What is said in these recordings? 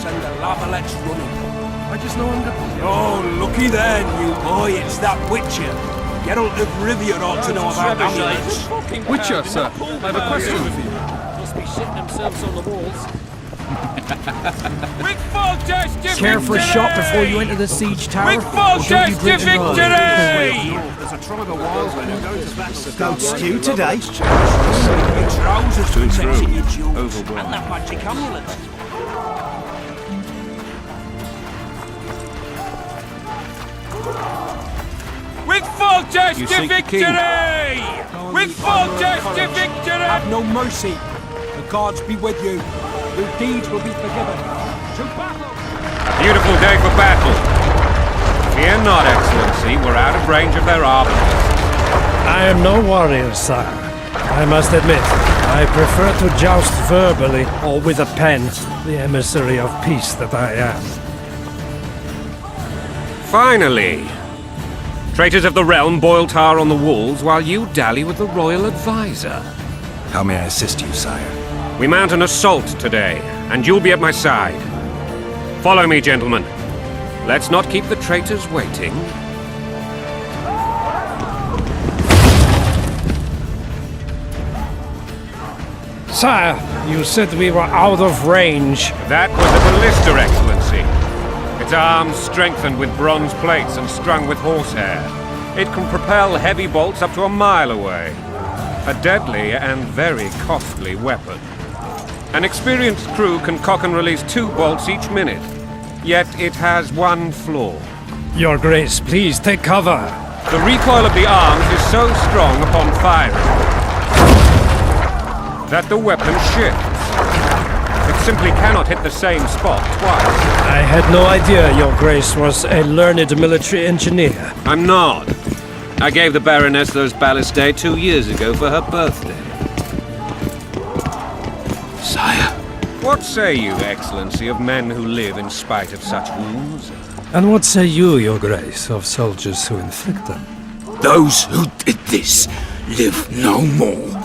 send the lavalettes running. I just know I'm gonna... Oh, looky then, you boy, it's that Witcher. Geralt of Rivia ought to know about amulets. Witcher, sir, I have a question for you. Must be shitting themselves on the walls. Care for a shot before you enter the siege tower? Wigfall test to victory! There's a tribe of wildmen who go to battle. Goat stew today. Your trousers protecting you, Jules, and that magic amulet. Wigfall test to victory! Wigfall test to victory! Have no mercy. The gods be with you. Your deeds will be forgiven. To battle! A beautiful day for battle. Fear not, Excellency. We're out of range of their arbalists. I am no warrior, sire. I must admit, I prefer to joust verbally or with a pen, the emissary of peace that I am. Finally! Traitors of the realm boil tar on the walls while you dally with the royal advisor. How may I assist you, sire? We mount an assault today, and you'll be at my side. Follow me, gentlemen. Let's not keep the traitors waiting. Sire, you said we were out of range. That was a ballista, Excellency. Its arms strengthened with bronze plates and strung with horsehair. It can propel heavy bolts up to a mile away. A deadly and very costly weapon. An experienced crew can cock and release 2 bolts each minute. Yet it has one flaw. Your Grace, please take cover. The recoil of the arms is so strong upon firing that the weapon shifts. It simply cannot hit the same spot twice. I had no idea Your Grace was a learned military engineer. I'm not. I gave the Baroness those ballistae 2 years ago for her birthday. Sire. What say you, Excellency, of men who live in spite of such wounds? And what say you, Your Grace, of soldiers who inflict them? Those who did this live no more.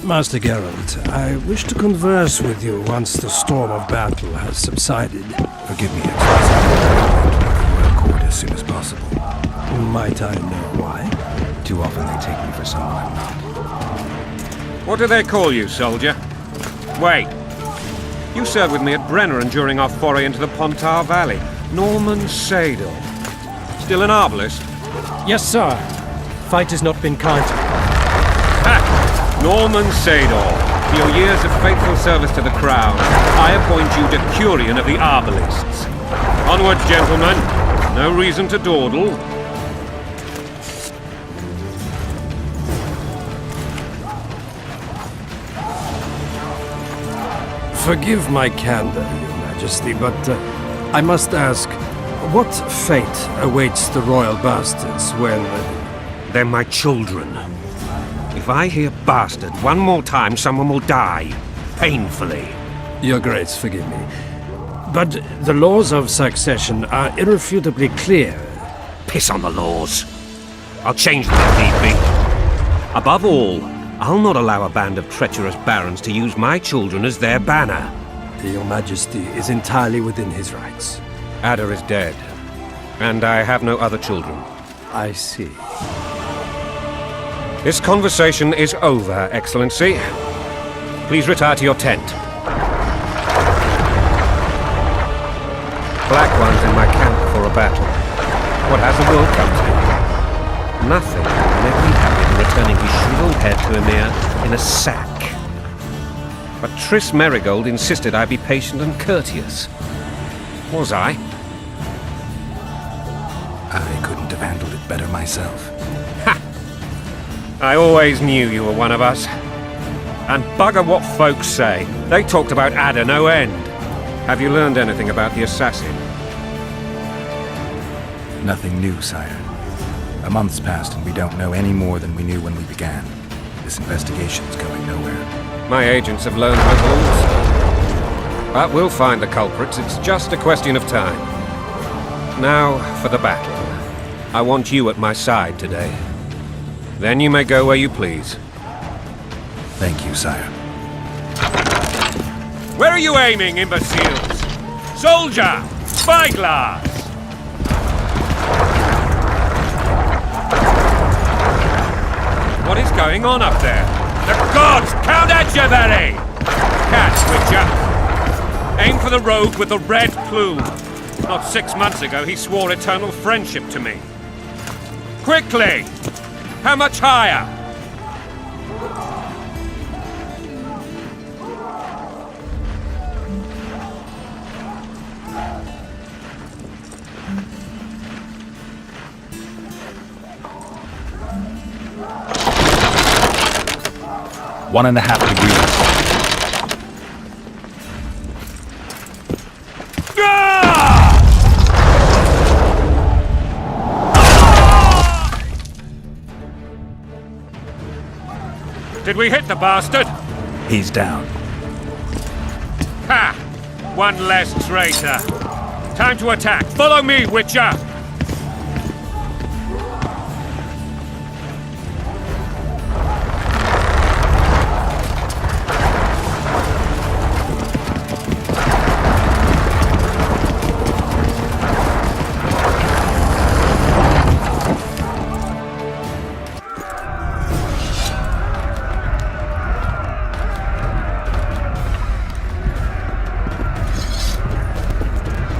Master Geralt, I wish to converse with you once the storm of battle has subsided. Forgive me, Excellency. I want to make your accord as soon as possible. Might I know why? Too often they take me for someone I'm not. What do they call you, soldier? Wait. You served with me at Brenneran during our foray into the Pontar Valley. Norman Sadel. Still an arbalist? Yes, sir. Fight has not been kind to me. Ha! Norman Sador, for your years of faithful service to the Crown, I appoint you Decurion of the Arbalists. Onwards, gentlemen. No reason to dawdle. Forgive my candor, Your Majesty, but I must ask, what fate awaits the royal bastards when... They're my children. If I hear bastard one more time, someone will die. Painfully. Your Grace, forgive me. But the laws of succession are irrefutably clear. Piss on the laws. I'll change them if need be. Above all, I'll not allow a band of treacherous barons to use my children as their banner. Your Majesty is entirely within his rights. Ada is dead, and I have no other children. I see. This conversation is over, Excellency. Please retire to your tent. Black ones in my camp before a battle. What has the world come to? Nothing will make me happy than returning his shriveled head to Emir in a sack. But Triss Merigold insisted I be patient and courteous. Was I? I couldn't have handled it better myself. Ha! I always knew you were one of us. And bugger what folks say. They talked about Ada no end. Have you learned anything about the assassin? Nothing new, sire. A month's passed and we don't know any more than we knew when we began. This investigation's going nowhere. My agents have learned little also. But we'll find the culprits. It's just a question of time. Now for the battle. I want you at my side today. Then you may go where you please. Thank you, sire. Where are you aiming, imbeciles? Soldier! Spyglass! What is going on up there? The gods count at you, Barry! Catch, Witcher! Aim for the rogue with the red plume. Not 6 months ago, he swore eternal friendship to me. Quickly! How much higher? One and a half degrees. Did we hit the bastard? He's down. Ha! One less traitor. Time to attack. Follow me, Witcher!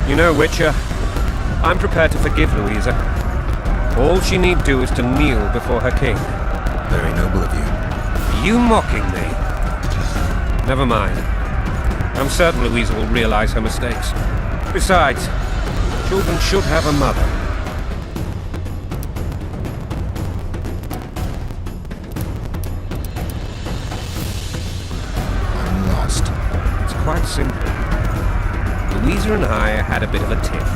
You know, Witcher, I'm prepared to forgive Louisa. All she need do is to kneel before her king. Very noble of you. You mocking me? Never mind. I'm certain Louisa will realize her mistakes. Besides, children should have a mother. I'm lost. It's quite simple. Louisa and I had a bit of a tiff.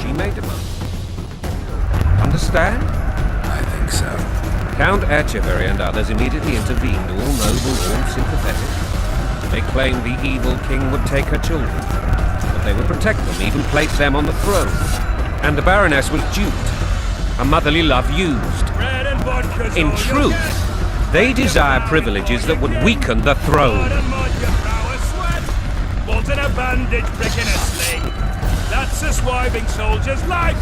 She made a move. Understand? I think so. Count Etcheverry and others immediately intervened, all noble, all sympathetic. They claimed the evil king would take her children, but they would protect them, even place them on the throne. And the Baroness was duped, a motherly love used. In truth, they desire privileges that would weaken the throne. In a bandage, prick in a sling. That's a swiving soldier's life.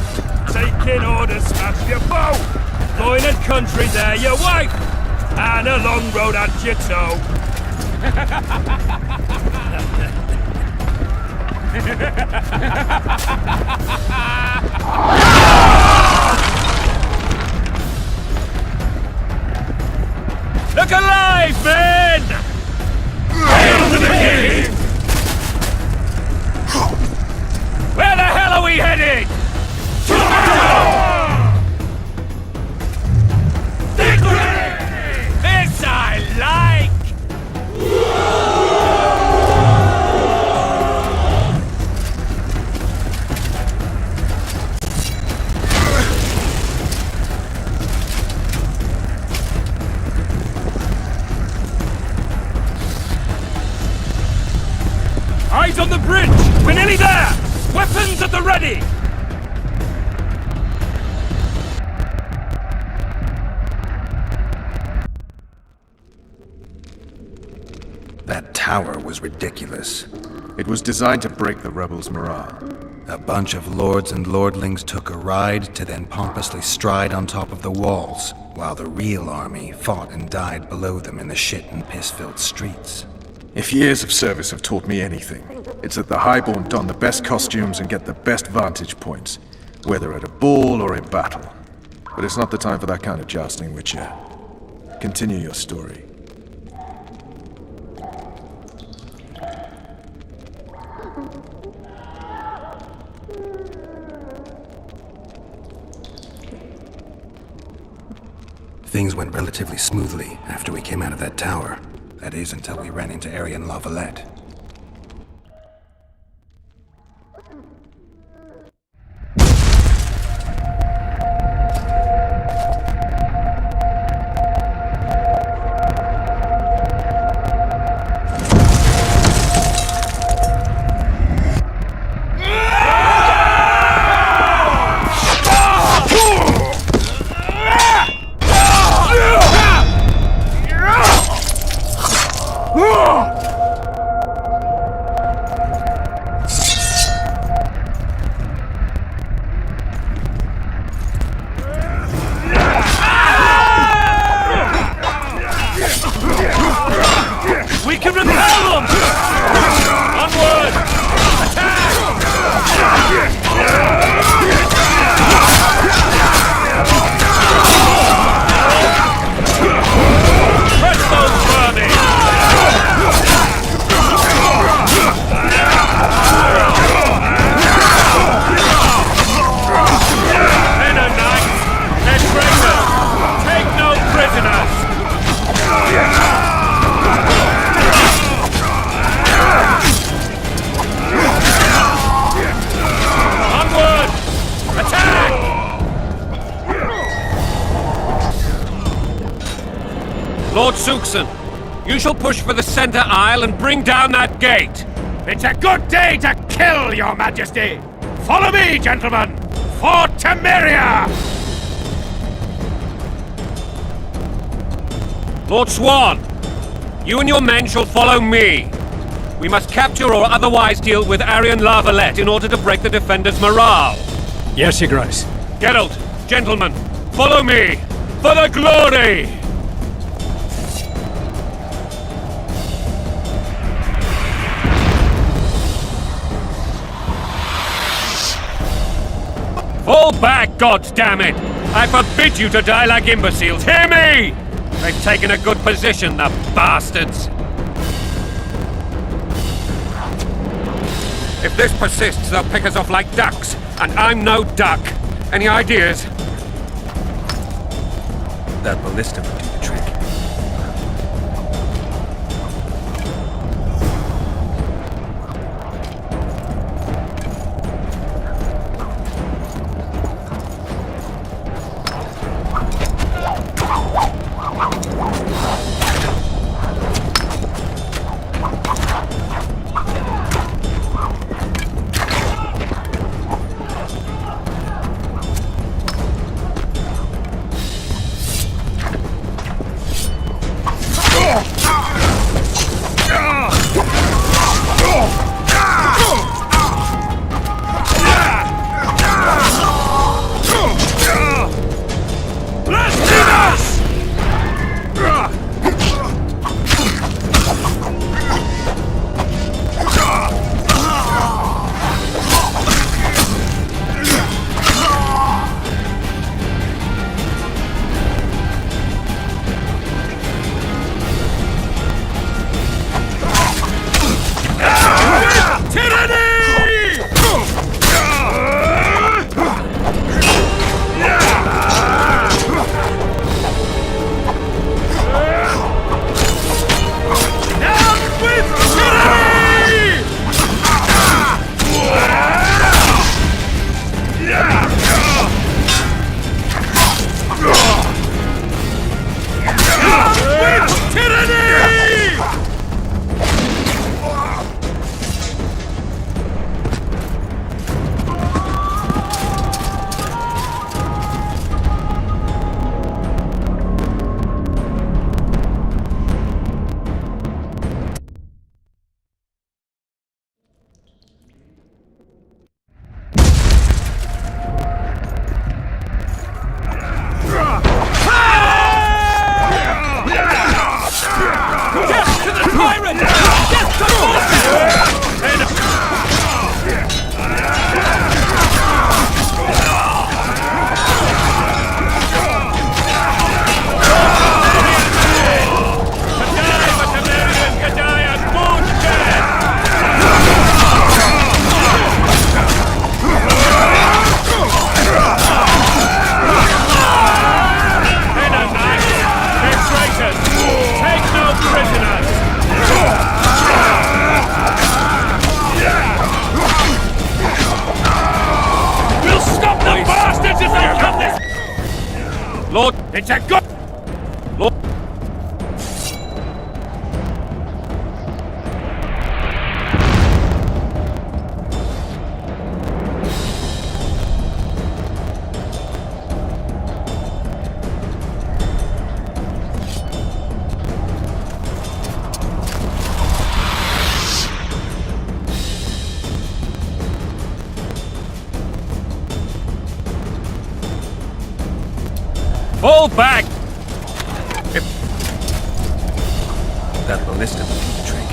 Taking orders, smash your bow. Going in country, there your wife. And a long road at your toe. Look alive, men! Hail to the king! Where the hell are we headed? To battle! Victory! This I like! Eyes on the bridge! We're nearly there! Weapons at the ready! That tower was ridiculous. It was designed to break the rebels' morale. A bunch of lords and lordlings took a ride to then pompously stride on top of the walls, while the real army fought and died below them in the shit and piss-filled streets. If years of service have taught me anything, it's that the highborn don the best costumes and get the best vantage points, whether at a ball or in battle. But it's not the time for that kind of jousting, Witcher. Continue your story. Things went relatively smoothly after we came out of that tower. That is, until we ran into Aryan Lavalette. Onward! Attack! Press those worthies! Men are knights! They're traitors! Take no prisoners! Onward! Attack! Lord Suxon, you shall push for the center aisle and bring down that gate. It's a good day to kill, Your Majesty! Follow me, gentlemen! For Temeria! Lord Swan, you and your men shall follow me. We must capture or otherwise deal with Arian La Valette in order to break the defenders' morale. Yes, Your Grace. Geralt, gentlemen, follow me! For the glory! Fall back, goddammit! I forbid you to die like imbeciles, hear me! They've taken a good position, the bastards! If this persists, they'll pick us off like ducks, and I'm no duck. Any ideas? That ballista would do the trick. Lord, it's a good... Lord... Fall back! That ballista would do the trick.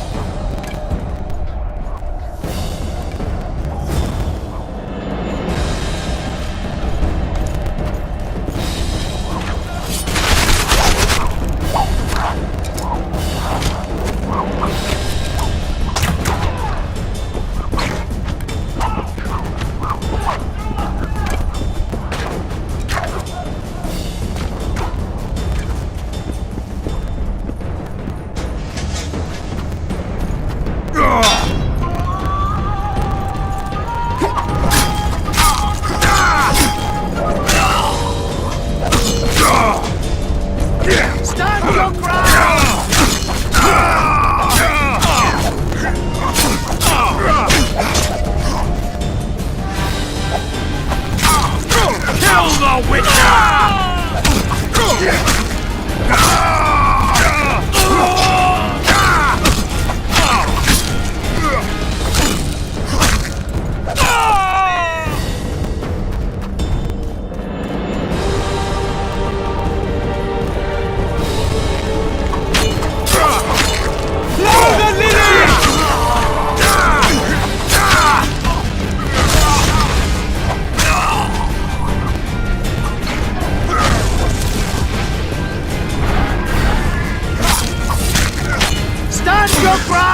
your ground!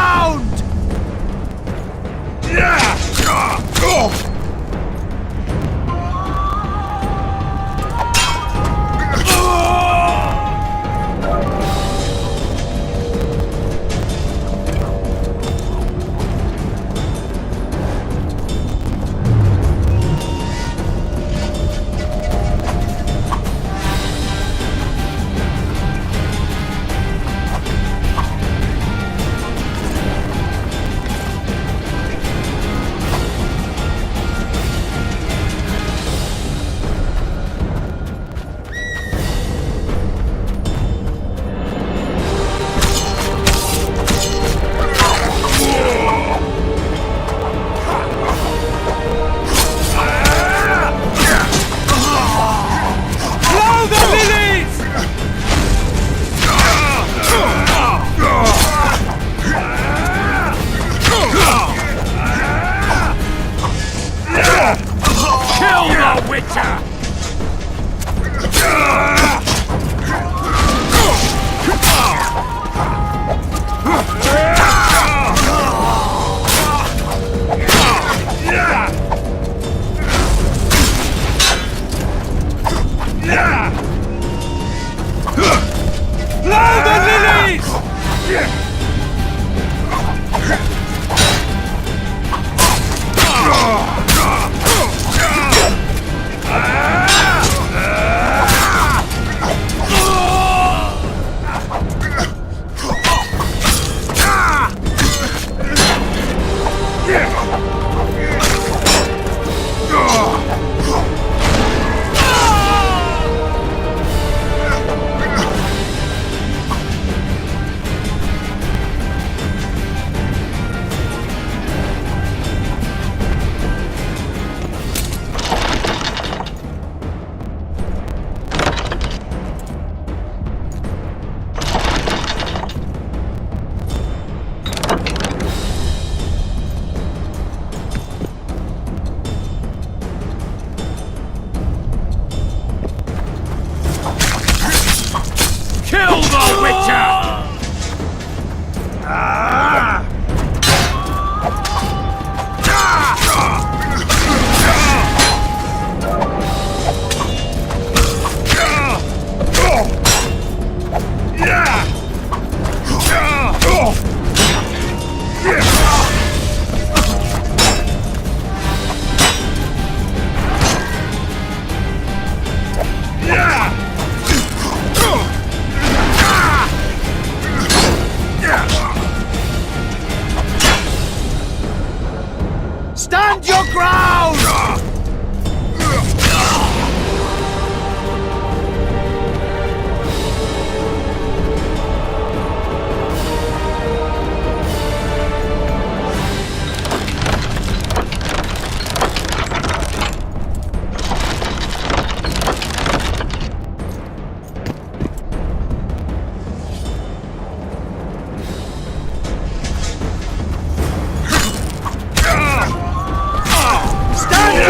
Stand your ground! Stand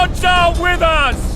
gods are with us!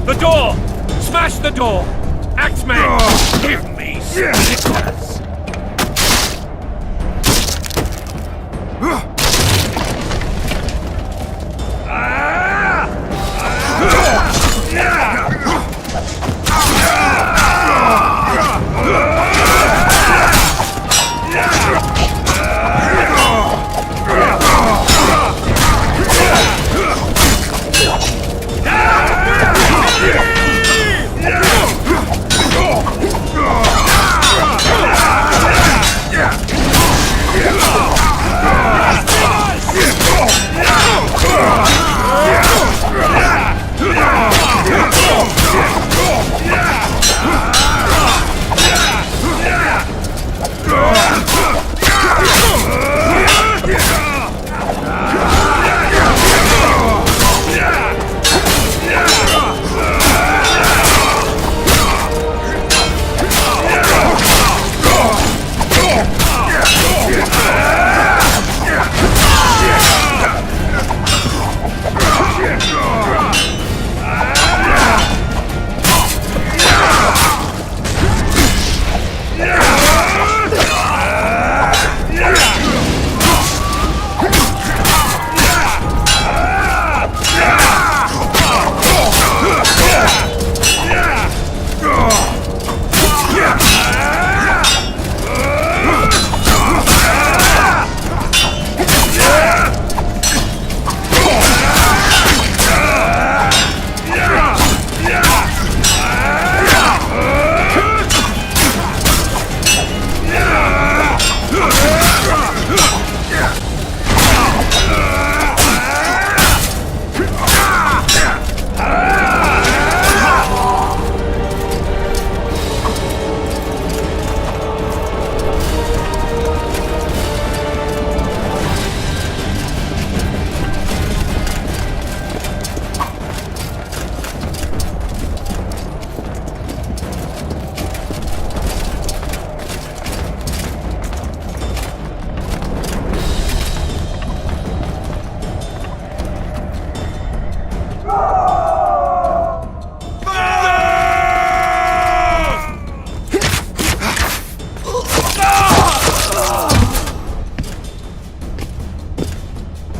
The door! Smash the door! Axeman! Give me snickers!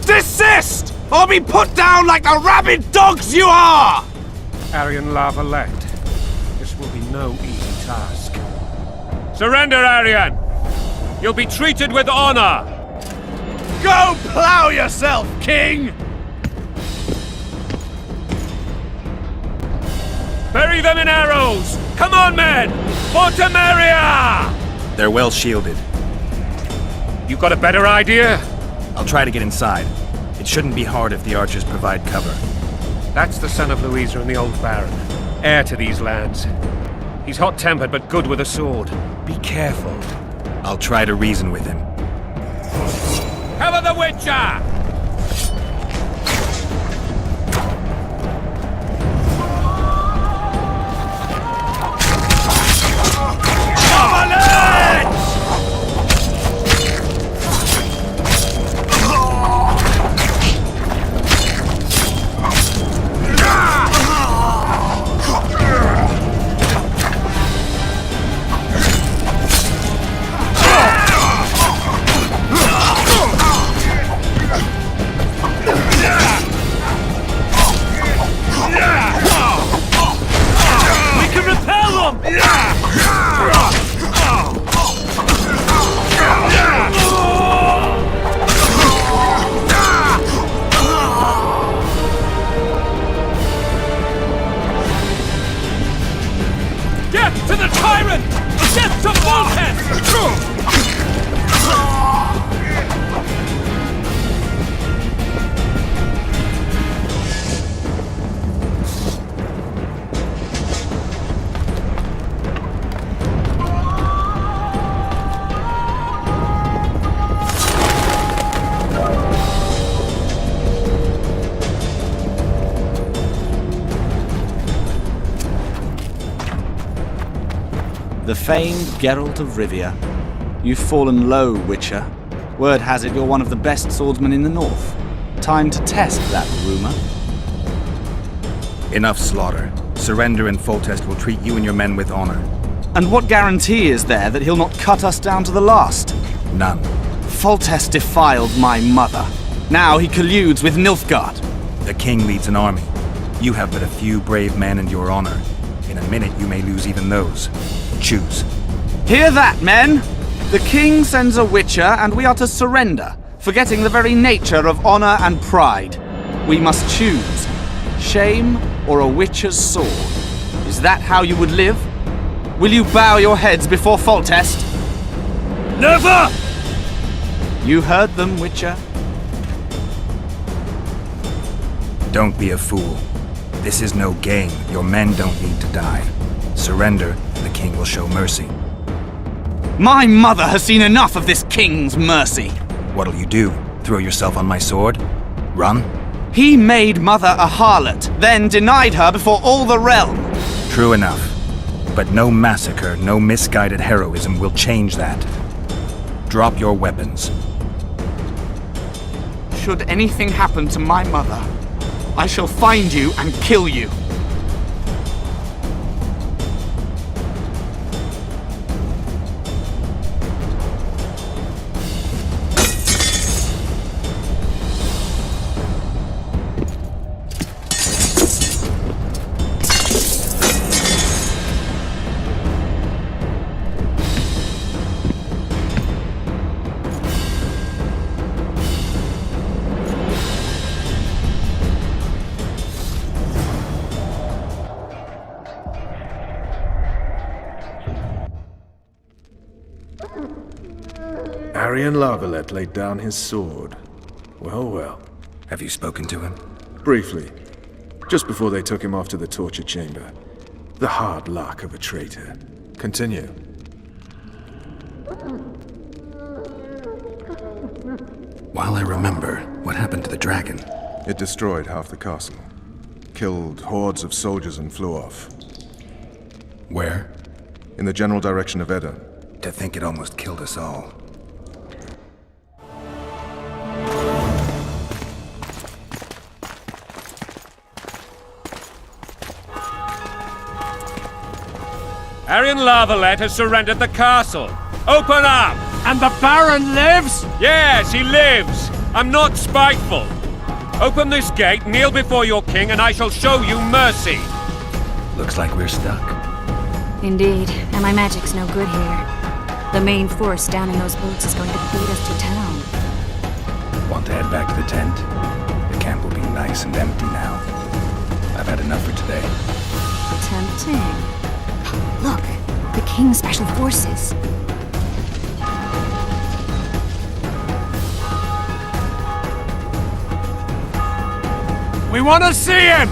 Desist! Or be put down like the rabid dogs you are! Aryan Lavalette, this will be no easy task. Surrender, Aryan! You'll be treated with honor! Go plow yourself, king! Bury them in arrows! Come on, men! For Temeria! They're well shielded. You got a better idea? I'll try to get inside. It shouldn't be hard if the archers provide cover. That's the son of Louisa and the old Baron, heir to these lands. He's hot-tempered but good with a sword. Be careful. I'll try to reason with him. Cover the Witcher! The famed Geralt of Rivia. You've fallen low, Witcher. Word has it you're one of the best swordsmen in the north. Time to test that rumor. Enough slaughter. Surrender and Foltest will treat you and your men with honor. And what guarantee is there that he'll not cut us down to the last? None. Foltest defiled my mother. Now he colludes with Nilfgaard. The king leads an army. You have but a few brave men and your honor. In a minute you may lose even those. Choose. Hear that, men! The king sends a Witcher, and we are to surrender, forgetting the very nature of honor and pride. We must choose. Shame or a Witcher's sword. Is that how you would live? Will you bow your heads before Foltest? Never! You heard them, Witcher. Don't be a fool. This is no game. Your men don't need to die. Surrender, and the king will show mercy. My mother has seen enough of this king's mercy. What'll you do? Throw yourself on my sword? Run? He made mother a harlot, then denied her before all the realm. True enough. But no massacre, no misguided heroism will change that. Drop your weapons. Should anything happen to my mother, I shall find you and kill you. Arian Lavalette laid down his sword. Well, well. Have you spoken to him? Briefly. Just before they took him off to the torture chamber. The hard luck of a traitor. Continue. While I remember, what happened to the dragon? It destroyed half the castle. Killed hordes of soldiers and flew off. Where? In the general direction of Edda. To think it almost killed us all. Arian Lavalette has surrendered the castle. Open up! And the Baron lives? Yes, he lives. I'm not spiteful. Open this gate, kneel before your king, and I shall show you mercy. Looks like we're stuck. Indeed, and my magic's no good here. The main force down in those boats is going to beat us to town. want to head back to the tent? The camp will be nice and empty now. I've had enough for today. Tempting. Look, the King's Special Forces. We want to see him!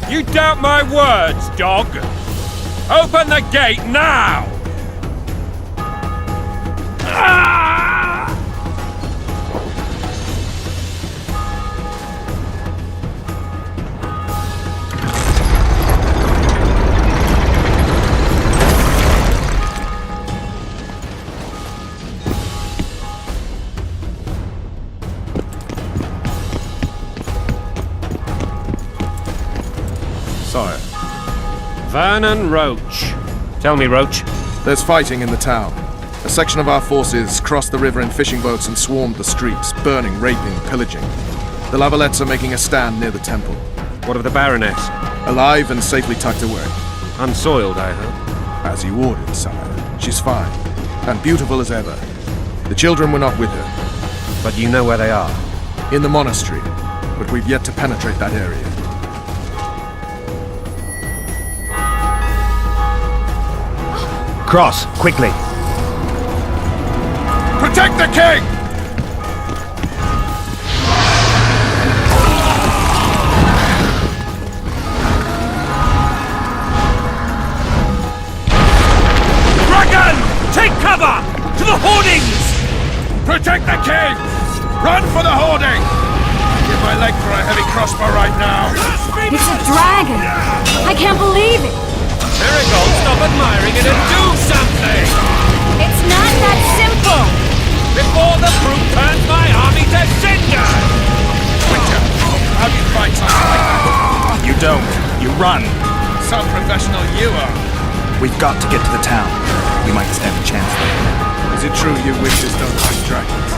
You doubt my words, dog? Open the gate now! Sire, Vernon Roach. Tell me, Roach. there's fighting in the town. A section of our forces crossed the river in fishing boats and swarmed the streets, burning, raping, pillaging. The Lavalettes are making a stand near the temple. What of the Baroness? Alive and safely tucked away. Unsoiled, I hope. As you ordered, sire. She's fine. And beautiful as ever. The children were not with her. But you know where they are. In the monastery. But we've yet to penetrate that area. Cross, quickly! Protect the king! Dragon! Take cover! To the hoardings! Protect the king! Run for the hoarding! Give my leg for a heavy crossbow right now! It's a dragon! I can't believe it! Marigold, stop admiring it and do something! It's not that simple! Before the brute turns my army to cinder! Witcher, how do you fight something like that? You don't. You run. Some professional you are. We've got to get to the town. We might stand a chance there. Is it true you witches don't fight dragons?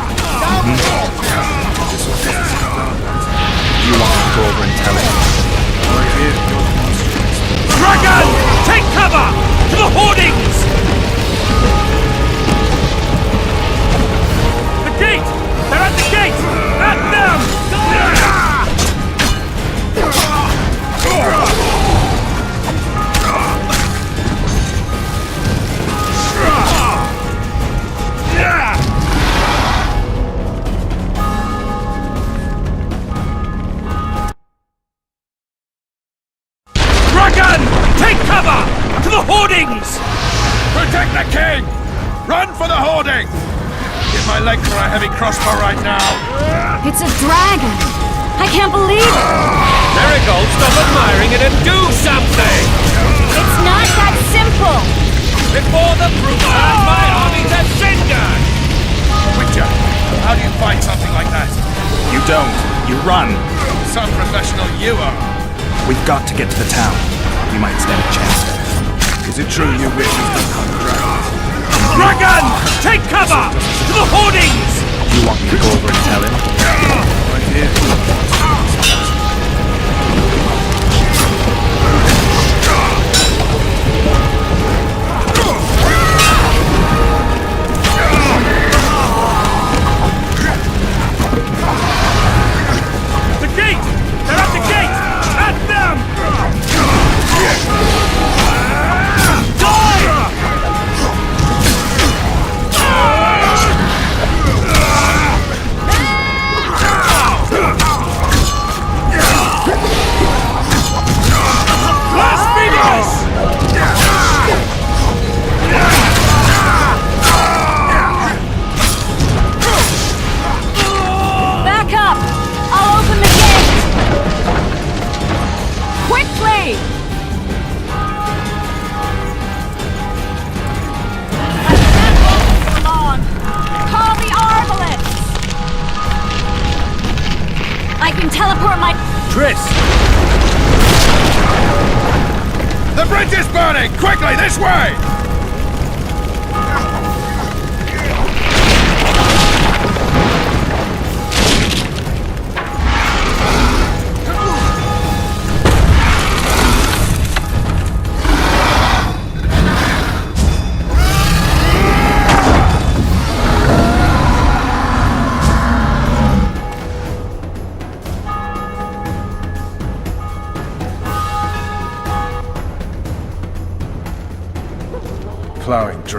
You want me to go over and tell him? I hear your monstrous. Dragon! Take cover! To the hoardings! The gate! They're at the gate! At them! Dragon! Take cover! To the hoardings! Protect the king! Run for the hoarding! Give my leg for a heavy crossbow right now! It's a dragon! I can't believe it! Marigold, stop admiring it and do something! It's not that simple! Before the brute turns my army to cinder! Witcher, how do you fight something like that? You don't. You run. Some professional you are. We've got to get to the town. We might stand a chance there. Is it true you witches don't hunt dragons? Dragon! Take cover! To the hoardings! You want me to go over and tell him? I hear your monstrous. The gate! They're at the gate! At them! Back up! I'll open the gate! Quickly! Come on! Call the Arbalists! I can teleport my... Triss! The bridge is burning! Quickly, this way!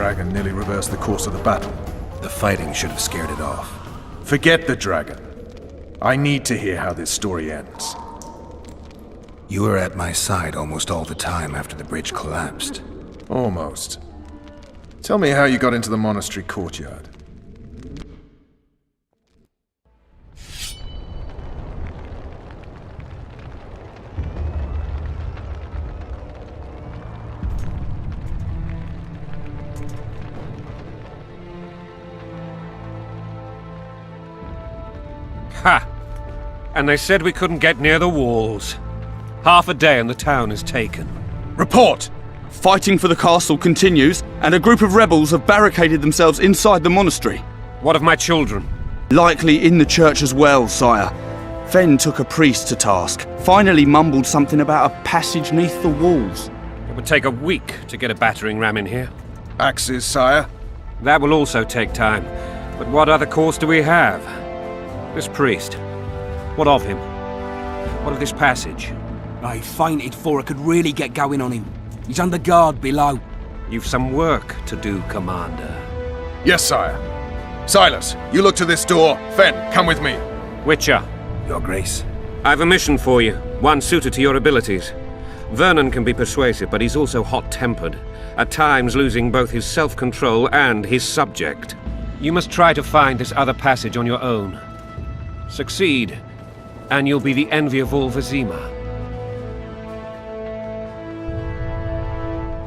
dragon nearly reversed the course of the battle. The fighting should have scared it off. Forget the dragon. I need to hear how this story ends. You were at my side almost all the time after the bridge collapsed. Almost. Tell me how you got into the monastery courtyard. Ha! And they said we couldn't get near the walls. Half a day and the town is taken. Report! Fighting for the castle continues, and a group of rebels have barricaded themselves inside the monastery. What of my children? Likely in the church as well, sire. Fen took a priest to task, finally mumbled something about a passage neath the walls. It would take a week to get a battering ram in here. Axes, sire? That will also take time. But what other course do we have? This priest. What of him? What of this passage? I fainted before I could really get going on him. He's under guard below. You've some work to do, Commander. Yes, sire. Silas, you look to this door. Fen, come with me. Witcher. Your Grace. I've a mission for you, one suited to your abilities. Vernon can be persuasive, but he's also hot-tempered, at times losing both his self-control and his subject. You must try to find this other passage on your own. Succeed, and you'll be the envy of all Vizima.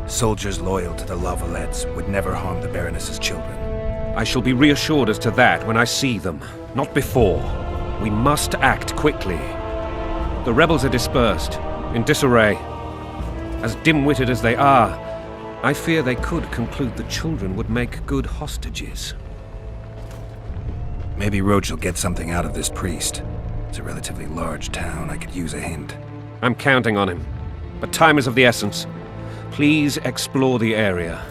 Soldiers loyal to the La Valettes would never harm the Baroness's children. I shall be reassured as to that when I see them, not before. We must act quickly. The rebels are dispersed, in disarray. As dim-witted as they are, I fear they could conclude the children would make good hostages. Maybe Roach will get something out of this priest. It's a relatively large town. I could use a hint. I'm counting on him, but time is of the essence. Please explore the area.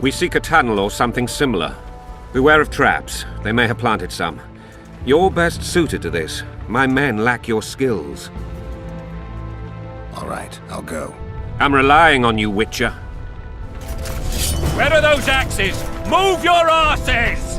We seek a tunnel or something similar. Beware of traps. They may have planted some. You're best suited to this. My men lack your skills. All right, I'll go. I'm relying on you, Witcher. Where are those axes? Move your asses!